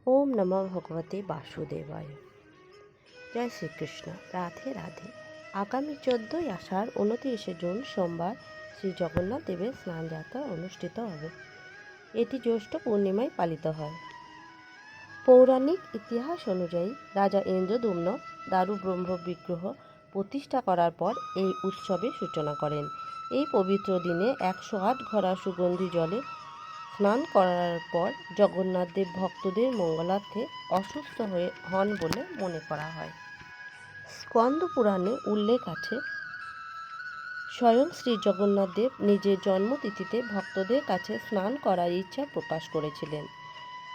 ওম নমঃ ভগবতে বাসুদেবায়। জয় শ্রীকৃষ্ণ। রাধে রাধে। আগামী 14ই আষাঢ় 29শে জুন সোমবার শ্রী জগন্নাথ দেবের স্নানযাত্রা অনুষ্ঠিত হবে। এটি জ্যৈষ্ঠ পূর্ণিমায় পালিত হয়। পৌরাণিক ইতিহাস অনুযায়ী রাজা ইন্দ্রদ্যুম্ন দারু ব্রহ্ম বিগ্রহ প্রতিষ্ঠা করার পর এই উৎসবের সূচনা করেন। এই পবিত্র দিনে 108 ঘড়া সুগন্ধি জলে স্নান করার পর জগন্নাথ দেব ভক্তদের মঙ্গলার্থে অসুস্থ হন বলে মনে করা হয়। স্কন্দ পুরাণে উল্লেখ আছে, স্বয়ং শ্রী জগন্নাথ দেব নিজের জন্মতিথিতে ভক্তদের কাছে স্নান করার ইচ্ছা প্রকাশ করেছিলেন।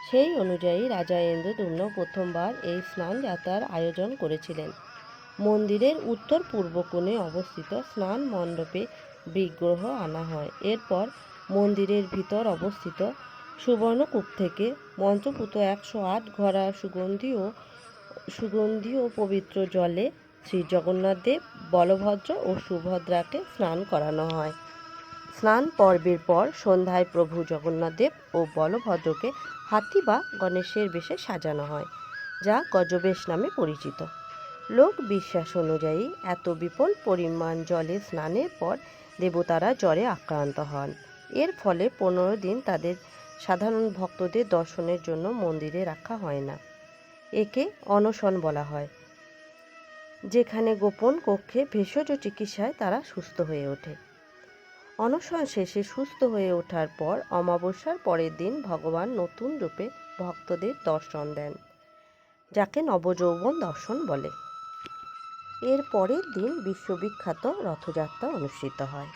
সেই অনুযায়ী রাজা ইন্দ্রদ্যুম্ন প্রথমবার এই স্নান যাত্রার আয়োজন করেছিলেন। মন্দিরের উত্তর পূর্ব কোণে অবস্থিত স্নান মণ্ডপে বিগ্রহ আনা হয়। এরপর মন্দিরের ভিতর অবস্থিত সুবর্ণকূপ থেকে মন্ত্রপুত 108 ঘড়া সুগন্ধি ও পবিত্র জলে শ্রী জগন্নাথ দেব, বলভদ্র ও সুভদ্রাকে স্নান করানো হয়। স্নান পর্বের পর সন্ধ্যায় প্রভু জগন্নাথ দেব ও বলভদ্রকে হাতি বা গণেশের বেশে সাজানো হয়, যা গজবেশ নামে পরিচিত। লোক বিশ্বাস অনুযায়ী এত বিপুল পরিমাণ জলে স্নানের পর দেবতারা জ্বরে আক্রান্ত হন। এর ফলে 15 দিন তাদের সাধারণ ভক্তদের দর্শনের জন্য মন্দিরে রাখা হয় না। একে অনশন বলা হয়, যেখানে গোপন কক্ষে ভেষজ চিকিৎসায় তারা সুস্থ হয়ে ওঠে। অনশন শেষে সুস্থ হয়ে ওঠার পর অমাবস্যার পরের দিন ভগবান নতুন রূপে ভক্তদের দর্শন দেন, যাকে নবযৌবন দর্শন বলে। এর পরের দিন বিশ্ববিখ্যাত রথযাত্রা অনুষ্ঠিত হয়।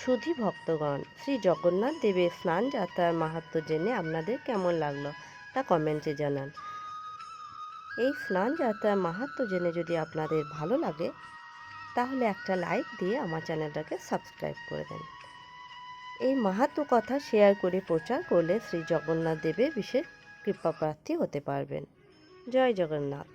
সুধী ভক্তগণ, শ্রী জগন্নাথ দেবের স্নান যাত্রার মাহাত্ম্য জেনে আপনাদের কেমন লাগলো তা কমেন্টে জানান। এই স্নান যাত্রার মাহাত্ম্য জেনে যদি আপনাদের ভালো লাগে তাহলে একটা লাইক দিয়ে আমার চ্যানেলটাকে সাবস্ক্রাইব করে দেন। এই মাহাত্ম্য কথা শেয়ার করে প্রচার করলে শ্রী জগন্নাথ দেবের বিশেষ কৃপাপ্রার্থী হতে পারবেন। জয় জগন্নাথ।